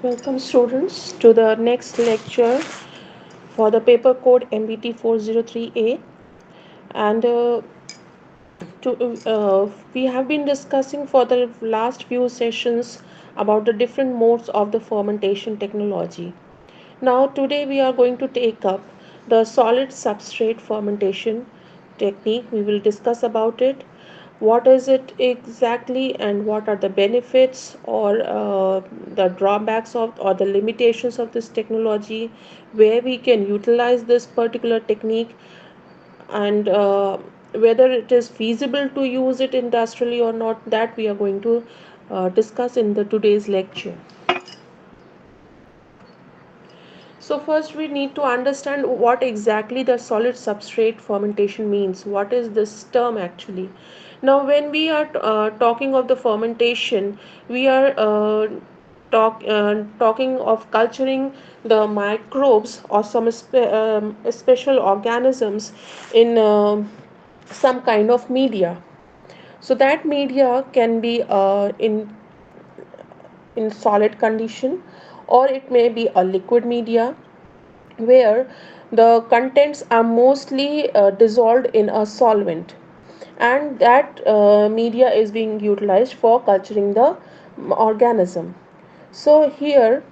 Welcome students to the next lecture for the paper code MBT 403A, and we have been discussing for the last few sessions about the different modes of the fermentation technology. Now today we are going to take up the solid substrate fermentation technique. We will discuss about it. What is it exactly, and what are the benefits or the drawbacks of or the limitations of this technology, where we can utilize this particular technique, and whether it is feasible to use it industrially or not, that we are going to discuss in the today's lecture. So first we need to understand what exactly the solid substrate fermentation means. What is this term actually? Now when we are talking of the fermentation, we are talking of culturing the microbes or some special organisms in some kind of media. So that media can be in solid condition, or it may be a liquid media where the contents are mostly dissolved in a solvent, and that media is being utilized for culturing the organism. So here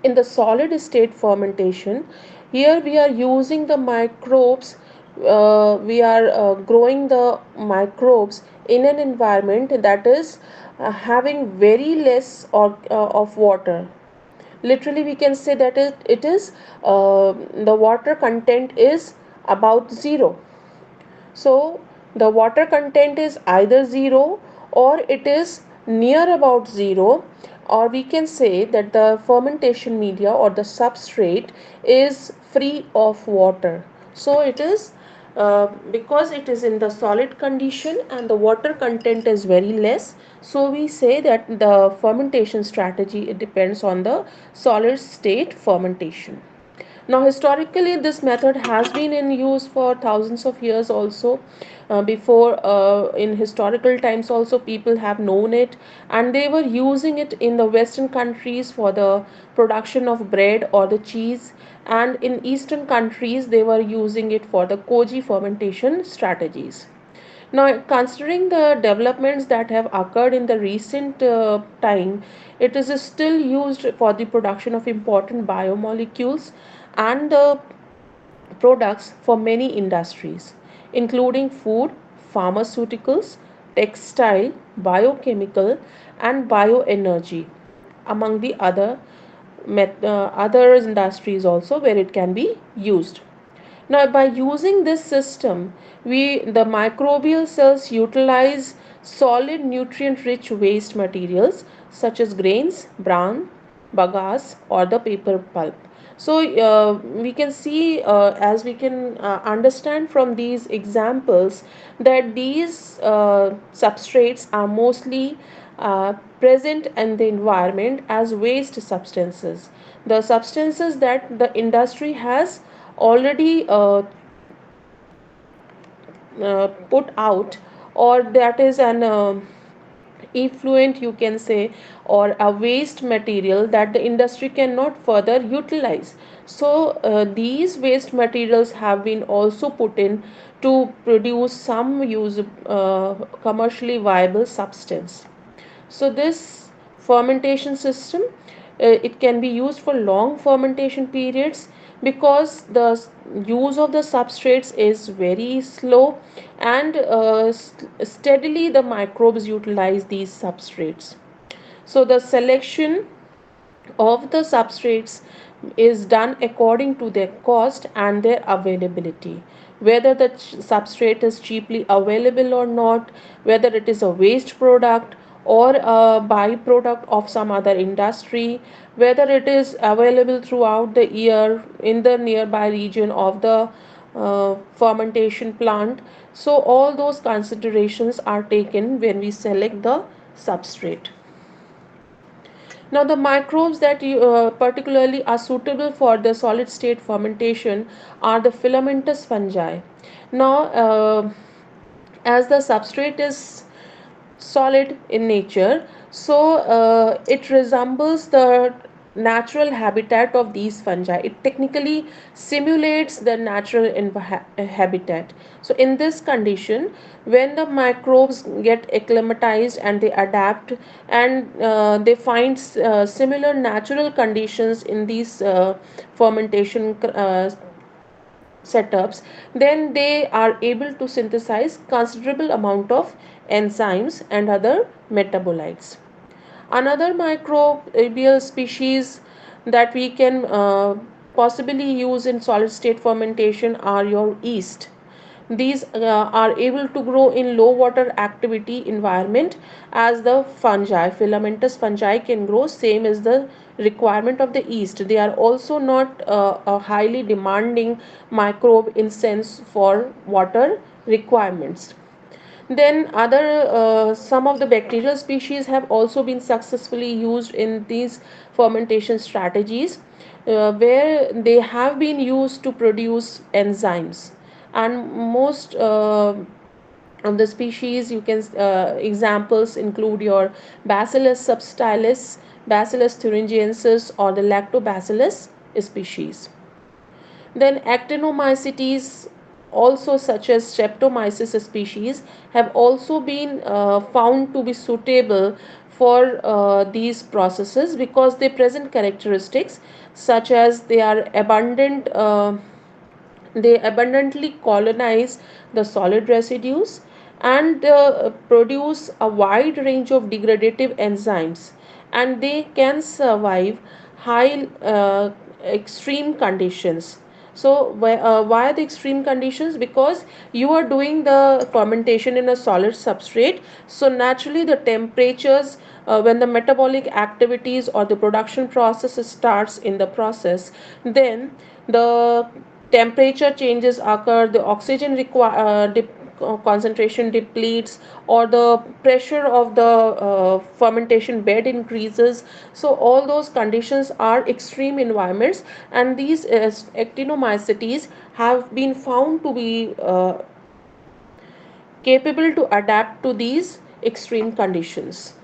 in the solid state fermentation, here we are using the microbes, we are growing the microbes in an environment that is having very less of water. Literally we can say that it is the water content is about zero. So the water content is either zero or it is near about zero, or we can say that the fermentation media or the substrate is free of water. So it is because it is in the solid condition and the water content is very less, so we say that the fermentation strategy, it depends on the solid state fermentation. Now, historically, this method has been in use for thousands of years also. Before, in historical times, also people have known it, and they were using it in the Western countries for the production of bread or the cheese, and in Eastern countries, they were using it for the koji fermentation strategies. Now, considering the developments that have occurred in the recent time, it is still used for the production of important biomolecules and products for many industries, including food, pharmaceuticals, textile, biochemical, and bioenergy, among the other industries also where it can be used. Now, by using this system, the microbial cells utilize solid nutrient-rich waste materials such as grains, bran, bagasse, or the paper pulp. So we can see, as we can understand from these examples, that these substrates are mostly present in the environment as waste substances. The substances that the industry has already put out, or that is an effluent, you can say, or a waste material that the industry cannot further utilize. So these waste materials have been also put in to produce some use commercially viable substance. So this fermentation system, it can be used for long fermentation periods because the use of the substrates is very slow, and steadily the microbes utilize these substrates. So the selection of the substrates is done according to their cost and their availability, whether the substrate is cheaply available or not, whether it is a waste product or a byproduct of some other industry, whether it is available throughout the year in the nearby region of the fermentation plant. So all those considerations are taken when we select the substrate. Now, the microbes that particularly are suitable for the solid state fermentation are the filamentous fungi. Now, as the substrate is solid in nature, so it resembles the natural habitat of these fungi. It technically simulates the natural habitat. So in this condition, when the microbes get acclimatized and they adapt, and they find similar natural conditions in these fermentation setups, then they are able to synthesize considerable amount of enzymes and other metabolites. Another microbial species that we can possibly use in solid state fermentation are your yeast. These are able to grow in low water activity environment as the fungi. Filamentous fungi can grow same as the requirement of the yeast. They are also not a highly demanding microbe in sense for water requirements. Then other some of the bacterial species have also been successfully used in these fermentation strategies, where they have been used to produce enzymes. And most of the species you can examples include your Bacillus subtilis, Bacillus thuringiensis, or the Lactobacillus species. Then actinomycetes, also such as Streptomyces species, have also been found to be suitable for these processes because they present characteristics such as they abundantly colonize the solid residues and produce a wide range of degradative enzymes, and they can survive high extreme conditions. So why the extreme conditions? Because you are doing the fermentation in a solid substrate, so naturally the temperatures, when the metabolic activities or the production process starts in the process, then the temperature changes occur, the oxygen concentration depletes, or the pressure of the fermentation bed increases. So all those conditions are extreme environments, and these actinomycetes have been found to be capable to adapt to these extreme conditions.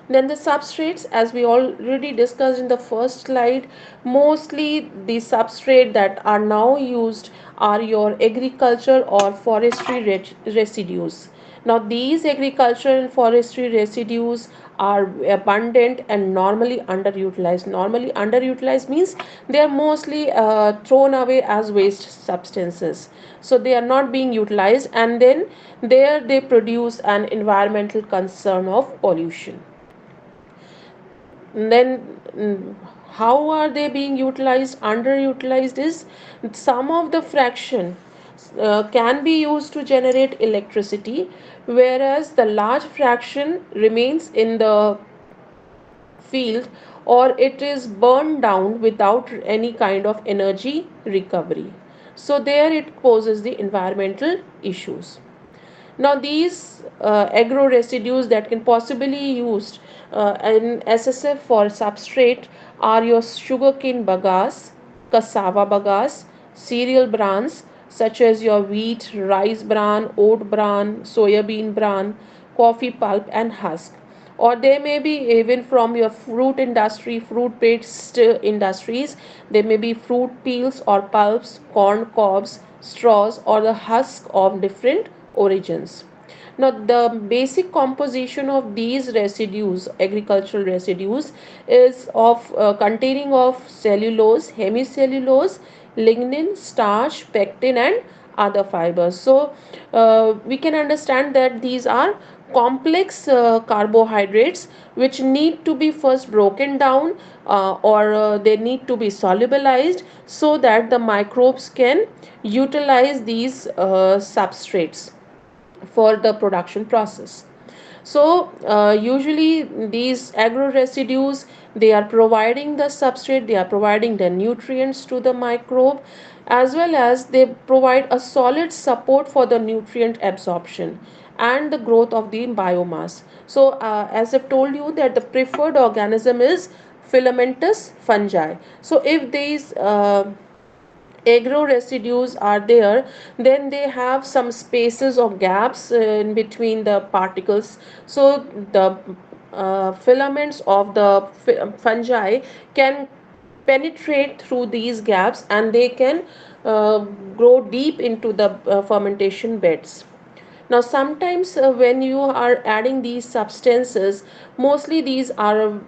Then the substrates, as we already discussed in the first slide, mostly the substrate that are now used are your agriculture or forestry residues. Now these agricultural and forestry residues are abundant and normally underutilized. Normally underutilized means they are mostly thrown away as waste substances. So they are not being utilized, and then there they produce an environmental concern of pollution. Then how are they being utilized? Underutilized is some of the fraction can be used to generate electricity, whereas the large fraction remains in the field, or it is burned down without any kind of energy recovery. So there it poses the environmental issues. Now these agro residues that can possibly used in SSF for substrate are your sugarcane bagasse, cassava bagasse, cereal brans such as your wheat, rice bran, oat bran, soybean bran, coffee pulp and husk. Or they may be even from your fruit industry, fruit based industries. They may be fruit peels or pulps, corn cobs, straws, or the husk of different origins. Now, the basic composition of these residues, agricultural residues, is of containing of cellulose, hemicellulose, lignin, starch, pectin, and other fibers. So, we can understand that these are complex carbohydrates which need to be first broken down, or they need to be solubilized so that the microbes can utilize these substrates for the production process. So usually these agro residues, they are providing the substrate, they are providing the nutrients to the microbe, as well as they provide a solid support for the nutrient absorption and the growth of the biomass. So as I've told you that the preferred organism is filamentous fungi. So if these agro residues are there, then they have some spaces or gaps in between the particles. So the filaments of the fungi can penetrate through these gaps, and they can uh, grow deep into the fermentation beds. Now, sometimes when you are adding these substances, mostly these are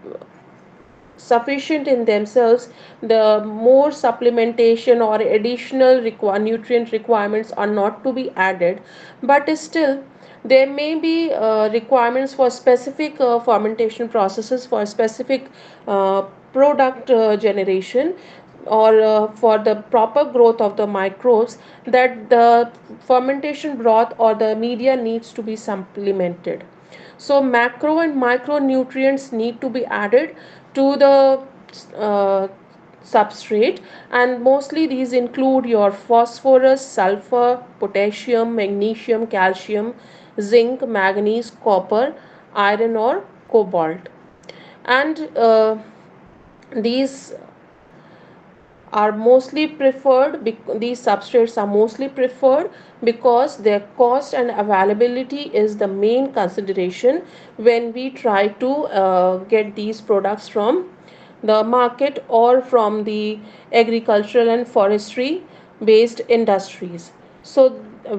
sufficient in themselves. The more supplementation or additional nutrient requirements are not to be added, but still there may be requirements for specific fermentation processes, for specific uh, product generation, or for the proper growth of the microbes, that the fermentation broth or the media needs to be supplemented. So macro and micronutrients need to be added to the uh, substrate, and mostly these include your phosphorus, sulfur, potassium, magnesium, calcium, zinc, manganese, copper, iron, or cobalt. And these are mostly preferred, these substrates are mostly preferred because their cost and availability is the main consideration when we try to get these products from the market or from the agricultural and forestry based industries. So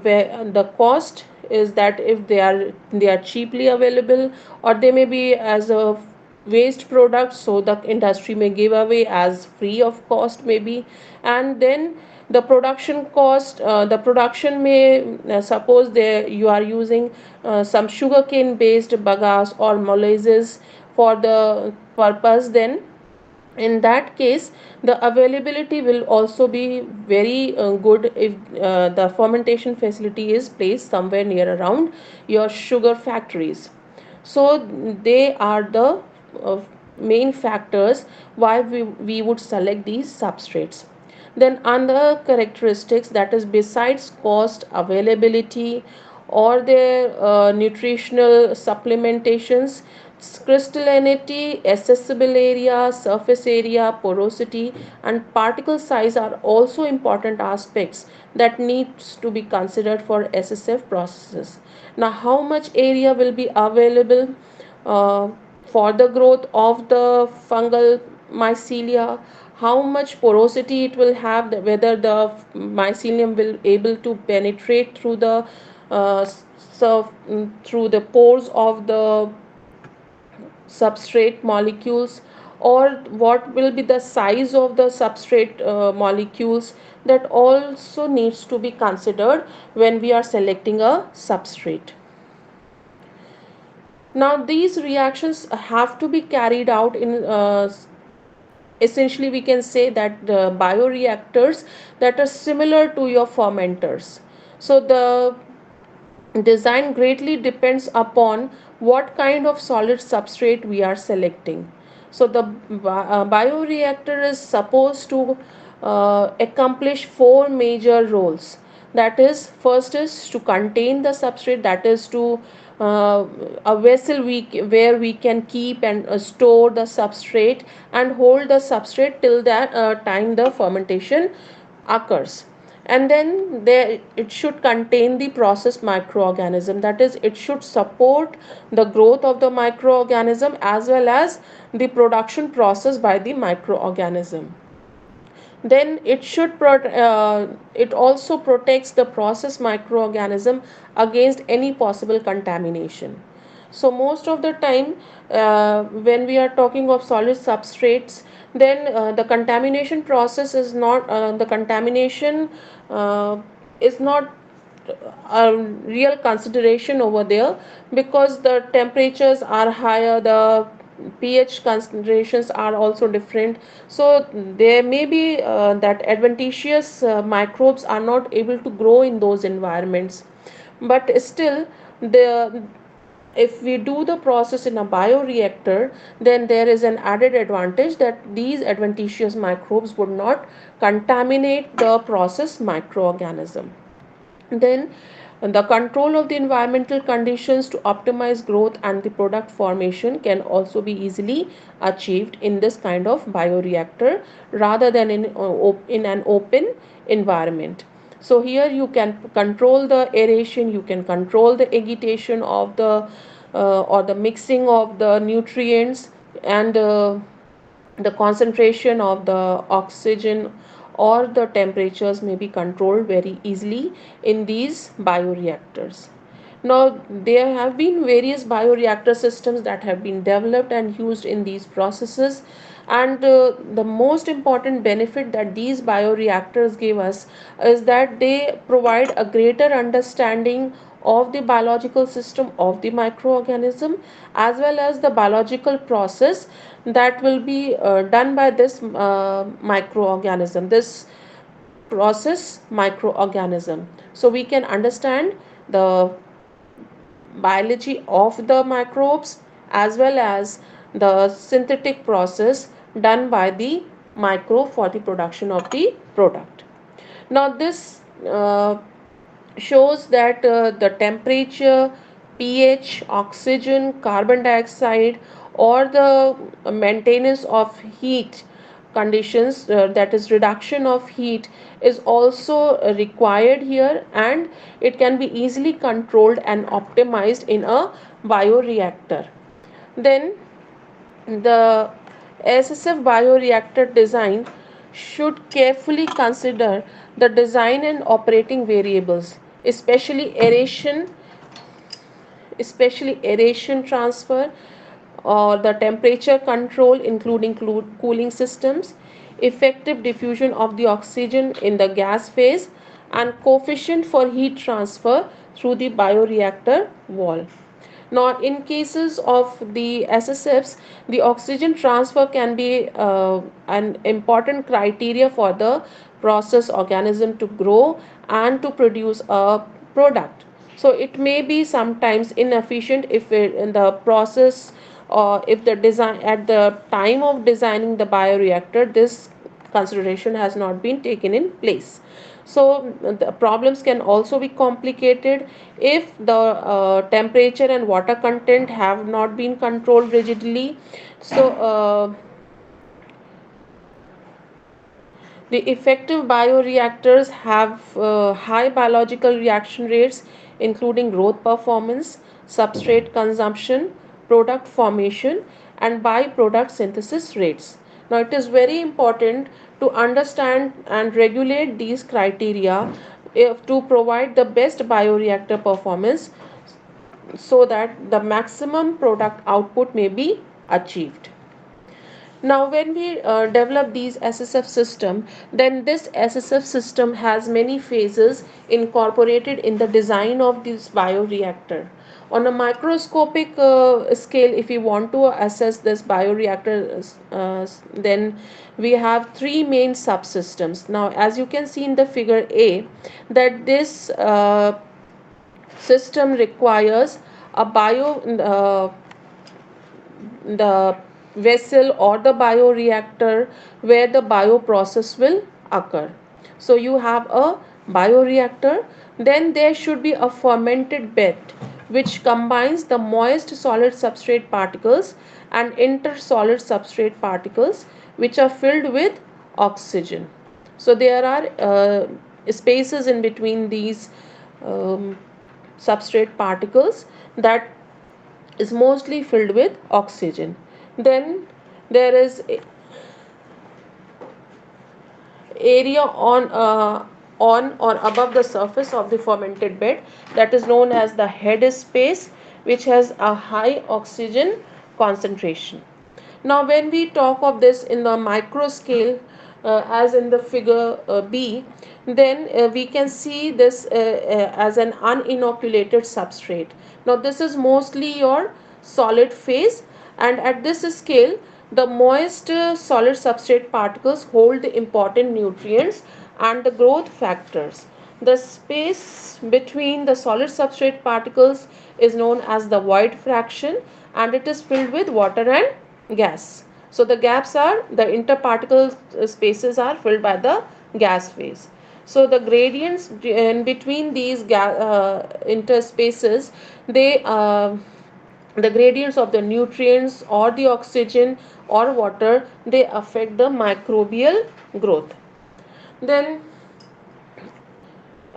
where the cost is that if they are cheaply available, or they may be as a waste products, so the industry may give away as free of cost maybe. And then the production cost, the production may suppose there you are using some sugarcane based bagasse or molasses for the purpose, then in that case the availability will also be very good if the fermentation facility is placed somewhere near around your sugar factories. So they are the uh, main factors why we would select these substrates. Then other characteristics, that is besides cost, availability, or their nutritional supplementations, crystallinity, accessible area, surface area, porosity, and particle size are also important aspects that needs to be considered for SSF processes. Now, how much area will be available uh, for the growth of the fungal mycelia, how much porosity it will have, whether the mycelium will able to penetrate through the through the pores of the substrate molecules, or what will be the size of the substrate molecules, that also needs to be considered when we are selecting a substrate. Now these reactions have to be carried out in essentially we can say that the bioreactors that are similar to your fermenters. So the design greatly depends upon what kind of solid substrate we are selecting. So the bioreactor is supposed to accomplish four major roles. That is, first is to contain the substrate, that is to a vessel where we can keep and store the substrate and hold the substrate till that time the fermentation occurs. And then there it should contain the process microorganism, that is it should support the growth of the microorganism as well as the production process by the microorganism. Then it also protects the process microorganism against any possible contamination. So most of the time when we are talking of solid substrates, then the contamination process is not the contamination uh, is not a real consideration over there, because the temperatures are higher, the pH concentrations are also different. So there may be that adventitious microbes are not able to grow in those environments. But still, the if we do the process in a bioreactor, then there is an added advantage that these adventitious microbes would not contaminate the process microorganism. Then the control of the environmental conditions to optimize growth and the product formation can also be easily achieved in this kind of bioreactor rather than in an open environment. So here you can control the aeration, you can control the agitation of the or the mixing of the nutrients, and the concentration of the oxygen or the temperatures may be controlled very easily in these bioreactors. Now, there have been various bioreactor systems that have been developed and used in these processes, and the most important benefit that these bioreactors give us is that they provide a greater understanding of the biological system of the microorganism, as well as the biological process that will be done by this microorganism, this process microorganism. So we can understand the biology of the microbes as well as the synthetic process done by the microbe for the production of the product. Now this shows that the temperature, pH, oxygen, carbon dioxide, or the maintenance of heat conditions, that is reduction of heat, is also required here, and it can be easily controlled and optimized in a bioreactor. Then the SSF bioreactor design should carefully consider the design and operating variables, especially aeration transfer, or the temperature control including cooling systems, effective diffusion of the oxygen in the gas phase, and coefficient for heat transfer through the bioreactor wall. Now, in cases of the SSFs, the oxygen transfer can be an important criteria for the process organism to grow and to produce a product. So, it may be sometimes inefficient if it, in the process, or if the design at the time of designing the bioreactor, this consideration has not been taken in place. So the problems can also be complicated if the temperature and water content have not been controlled rigidly. So the effective bioreactors have high biological reaction rates, including growth performance, substrate consumption, product formation, and byproduct synthesis rates. Now, it is very important to understand and regulate these criteria to provide the best bioreactor performance so that the maximum product output may be achieved. Now, when we develop these SSF system, then this SSF system has many phases incorporated in the design of this bioreactor. On a microscopic scale, if we want to assess this bioreactor, then we have three main subsystems. Now, as you can see in the figure A, that this system requires a the vessel or the bioreactor where the bioprocess will occur. So you have a bioreactor, then there should be a fermented bed which combines the moist solid substrate particles and intersolid substrate particles which are filled with oxygen. So there are spaces in between these um, substrate particles that is mostly filled with oxygen. Then there is area on or above the surface of the fermented bed that is known as the head space, which has a high oxygen concentration. Now, when we talk of this in the micro scale, as in the figure B, then we can see this as an uninoculated substrate. Now, this is mostly your solid phase, and at this scale, the moist solid substrate particles hold the important nutrients and the growth factors. The space between the solid substrate particles is known as the void fraction, and it is filled with water and gas. So the gaps are the interparticle spaces are filled by the gas phase. So the gradients in between these interspaces, they the gradients of the nutrients or the oxygen or water, they affect the microbial growth. Then,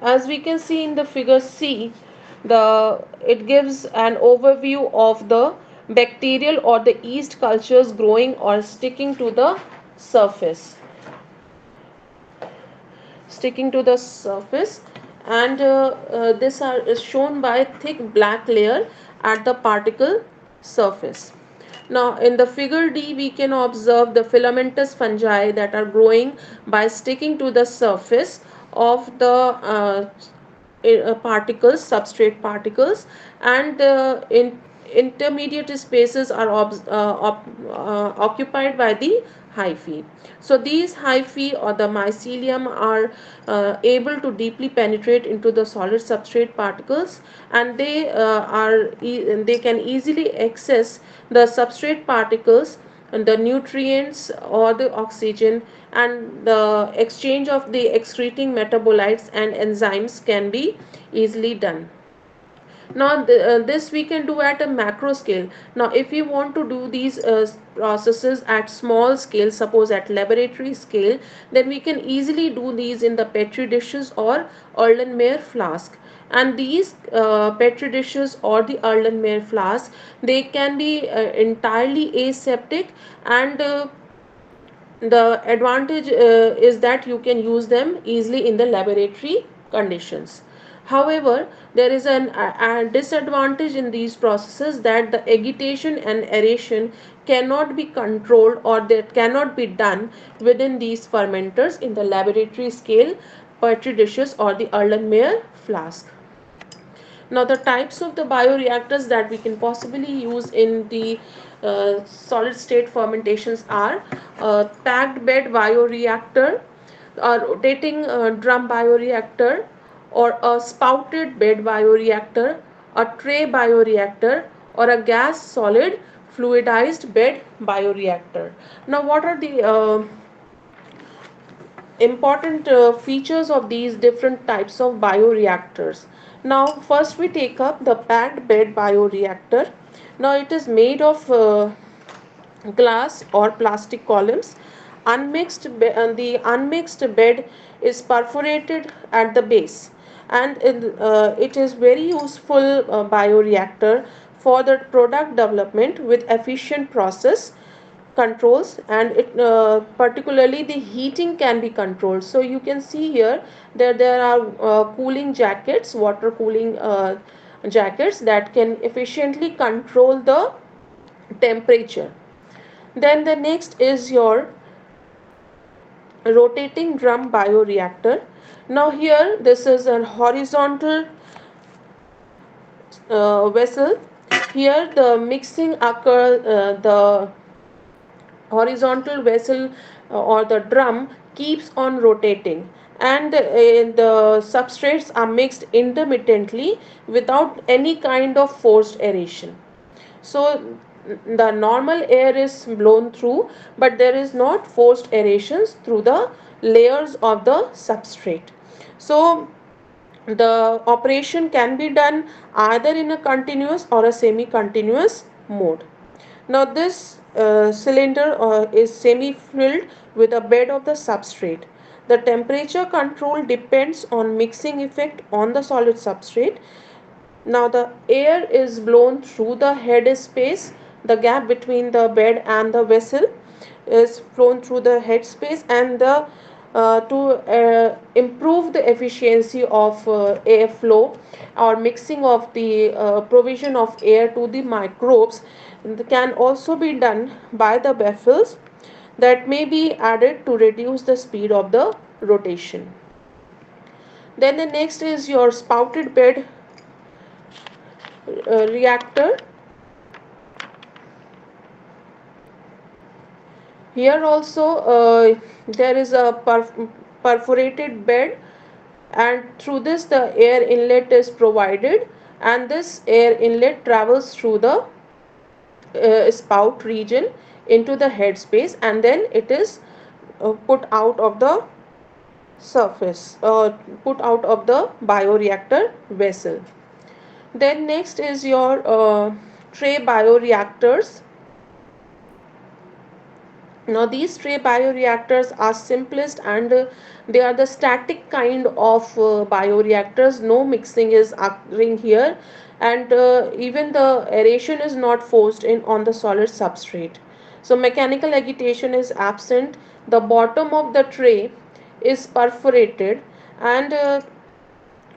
as we can see in the figure C, It gives an overview of the bacterial or the yeast cultures growing or sticking to the surface, and this is shown by thick black layer at the particle surface. Now in the figure D we can observe the filamentous fungi that are growing by sticking to the surface of the particles, substrate particles, and in intermediate spaces are occupied by the hyphae. So these hyphae or the mycelium are able to deeply penetrate into the solid substrate particles, and they can easily access the substrate particles and the nutrients or the oxygen, and the exchange of the excreting metabolites and enzymes can be easily done. Now this we can do at a macro scale. Now if we want to do these processes at small scale, suppose at laboratory scale, then we can easily do these in the petri dishes or Erlenmeyer flask. And these petri dishes or the Erlenmeyer flask, they can be entirely aseptic, and the advantage is that you can use them easily in the laboratory conditions. However, there is a disadvantage in these processes, that the agitation and aeration cannot be controlled, or that cannot be done within these fermenters in the laboratory scale petri dishes or the Erlenmeyer flask. Now the types of the bioreactors that we can possibly use in the solid state fermentations are packed bed bioreactor, a rotating drum bioreactor, or a spouted bed bioreactor, a tray bioreactor, or a gas solid fluidized bed bioreactor. Now what are the important features of these different types of bioreactors? Now first we take up the packed bed bioreactor. Now it is made of glass or plastic columns. The unmixed bed is perforated at the base, and it is very useful bioreactor for the product development with efficient process controls, and it particularly the heating can be controlled. So you can see here that there are cooling jackets, water cooling jackets that can efficiently control the temperature. Then the next is your rotating drum bioreactor. Now here this is a horizontal vessel. Here the mixing occur, the horizontal vessel or the drum keeps on rotating, and the substrates are mixed intermittently without any kind of forced aeration. So the normal air is blown through, but there is not forced aerations through the layers of the substrate. So the operation can be done either in a continuous or a semi-continuous mode. Now this cylinder is semi-filled with a bed of the substrate. The temperature control depends on mixing effect on the solid substrate. Now the air is blown through the head space. The gap between the bed and the vessel is flown through the head space, and to improve the efficiency of air flow or mixing of the provision of air to the microbes can also be done by the baffles that may be added to reduce the speed of the rotation. Then the next is your spouted bed reactor. Here also there is a perforated bed, and through this the air inlet is provided, and this air inlet travels through the spout region into the head space, and then it is put out of the surface, put out of the bioreactor vessel. Then next is your tray bioreactors. Now these tray bioreactors are simplest, and they are the static kind of bioreactors. No mixing is occurring here, and even the aeration is not forced in on the solid substrate. So mechanical agitation is absent. The bottom of the tray is perforated and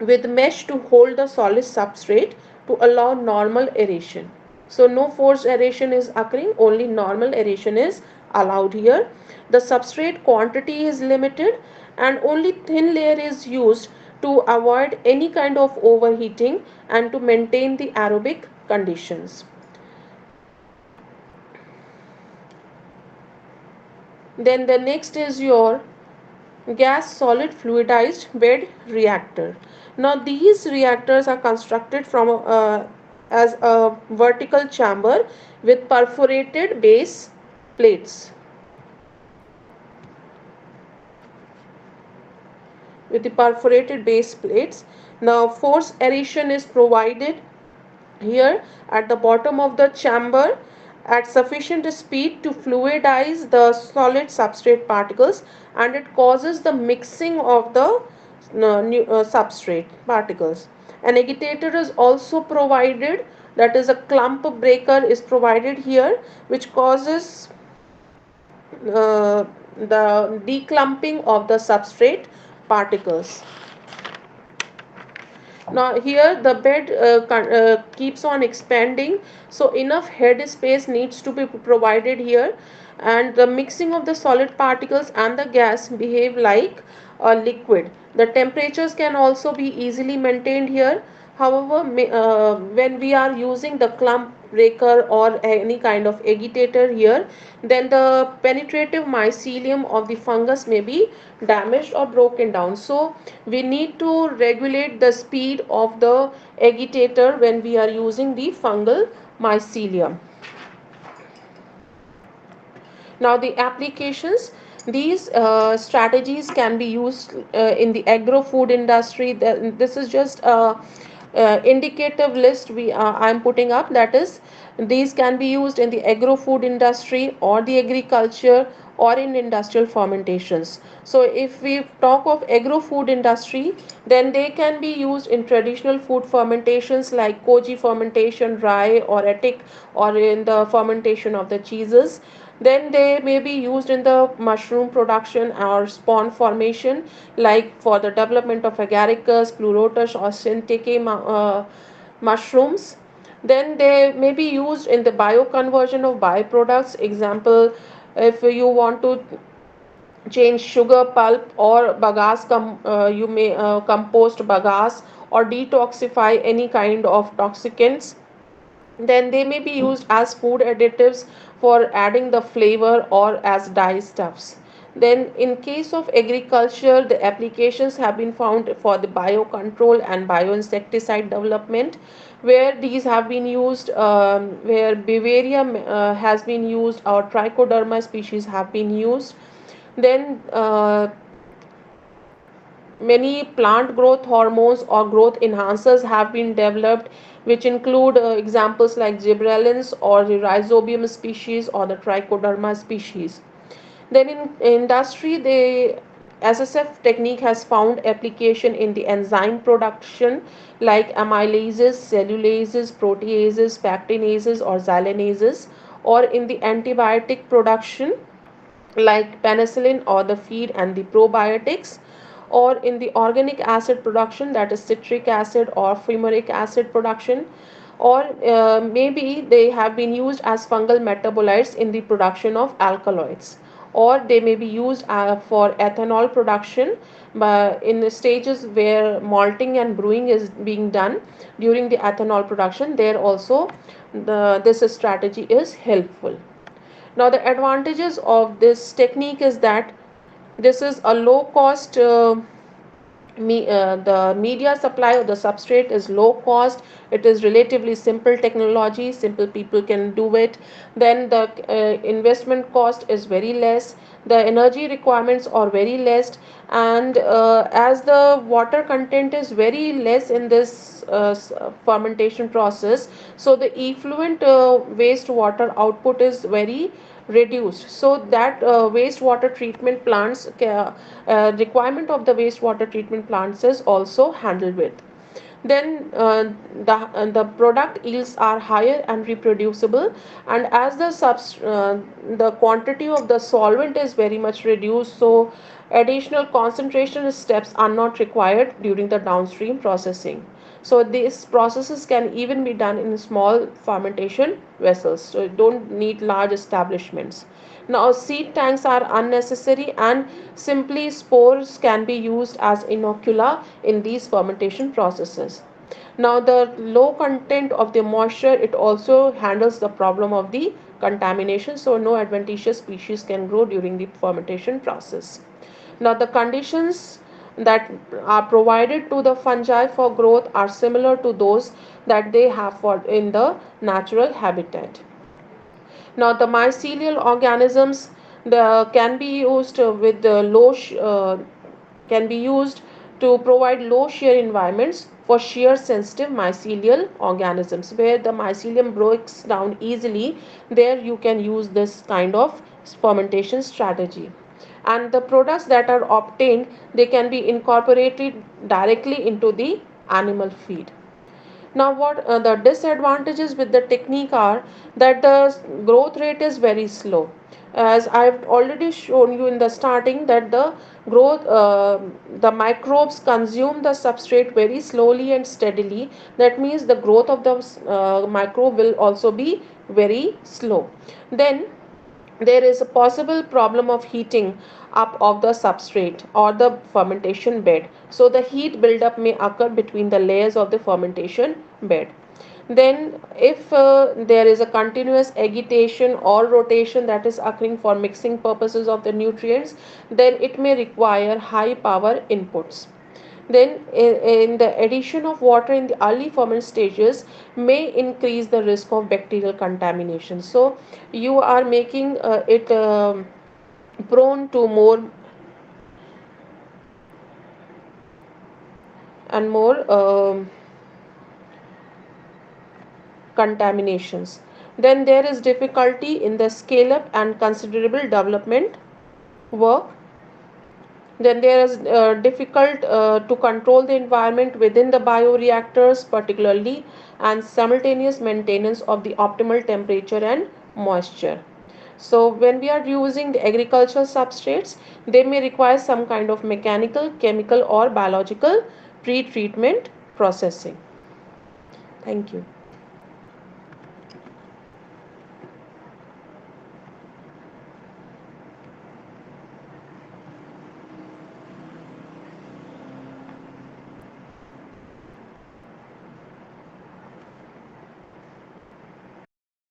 with mesh to hold the solid substrate to allow normal aeration. So no forced aeration is occurring, only normal aeration is allowed here. The substrate quantity is limited and only thin layer is used to avoid any kind of overheating and to maintain the aerobic conditions. Then the next is your gas solid fluidized bed reactor. Now these reactors are constructed from as a vertical chamber with perforated base plates. With the perforated base plates. Now force aeration is provided here at the bottom of the chamber at sufficient speed to fluidize the solid substrate particles, and it causes the mixing of the substrate particles. An agitator is also provided, that is a clump breaker is provided here, which causes the declumping of the substrate particles. Now here the bed keeps on expanding, so enough head space needs to be provided here, and the mixing of the solid particles and the gas behave like a liquid. The temperatures can also be easily maintained here. However, when we are using the clump breaker or any kind of agitator here, then the penetrative mycelium of the fungus may be damaged or broken down. So we need to regulate the speed of the agitator when we are using the fungal mycelium. Now the applications, these strategies can be used in the agro food industry. This is just a indicative list I'm putting up, that is these can be used in the agro food industry or the agriculture or in industrial fermentations. So if we talk of agro food industry, then they can be used in traditional food fermentations like koji fermentation, rye or attic, or in the fermentation of the cheeses. Then they may be used in the mushroom production or spawn formation, like for the development of agaricus, pleurotus or synthetic mushrooms. Then they may be used in the bioconversion of byproducts. Example, if you want to change sugar pulp or bagasse, you may compost bagasse or detoxify any kind of toxicants, then they may be used as food additives for adding the flavor or as dye stuffs. Then in case of agriculture, the applications have been found for the biocontrol and bioinsecticide development, where these have been used, where Bavaria has been used or Trichoderma species have been used. Then many plant growth hormones or growth enhancers have been developed, which include examples like gibberellins or the rhizobium species or the trichoderma species. Then in industry, the SSF technique has found application in the enzyme production like amylases, cellulases, proteases, pectinases or xylanases, or in the antibiotic production like penicillin or the feed and the probiotics, or in the organic acid production, that is citric acid or fumaric acid production, or maybe they have been used as fungal metabolites in the production of alkaloids, or they may be used for ethanol production in the stages where malting and brewing is being done. During the ethanol production, there also this strategy is helpful. Now the advantages of this technique is that this is a low cost, the media supply of the substrate is low cost, it is relatively simple technology, simple people can do it. Then the investment cost is very less, the energy requirements are very less, and as the water content is very less in this fermentation process, so the effluent waste water output is very reduced, so that wastewater treatment plants requirement of the wastewater treatment plants is also handled with. Then the product yields are higher and reproducible, and as the quantity of the solvent is very much reduced, so additional concentration steps are not required during the downstream processing. So these processes can even be done in small fermentation vessels, so you don't need large establishments. Now seed tanks are unnecessary, and simply spores can be used as inocula in these fermentation processes. Now the low content of the moisture, it also handles the problem of the contamination, so no adventitious species can grow during the fermentation process. Now the conditions that are provided to the fungi for growth are similar to those that they have for in the natural habitat. Now the mycelial organisms can be used with the can be used to provide low shear environments for shear sensitive mycelial organisms where the mycelium breaks down easily. There you can use this kind of fermentation strategy, and the products that are obtained, they can be incorporated directly into the animal feed. Now what the disadvantages with the technique are that the growth rate is very slow. As I've already shown you in the starting that the microbes consume the substrate very slowly and steadily. That means the growth of the microbe will also be very slow. Then there is a possible problem of heating up of the substrate or the fermentation bed. So the heat buildup may occur between the layers of the fermentation bed. Then if there is a continuous agitation or rotation that is occurring for mixing purposes of the nutrients, then it may require high power inputs. Then in the addition of water in the early ferment stages may increase the risk of bacterial contamination. So you are making it prone to more and more contaminations. Then there is difficulty in the scale up and considerable development work. Then there is difficult to control the environment within the bioreactors particularly, and simultaneous maintenance of the optimal temperature and moisture. So when we are using the agricultural substrates, they may require some kind of mechanical, chemical or biological pre-treatment processing. Thank you.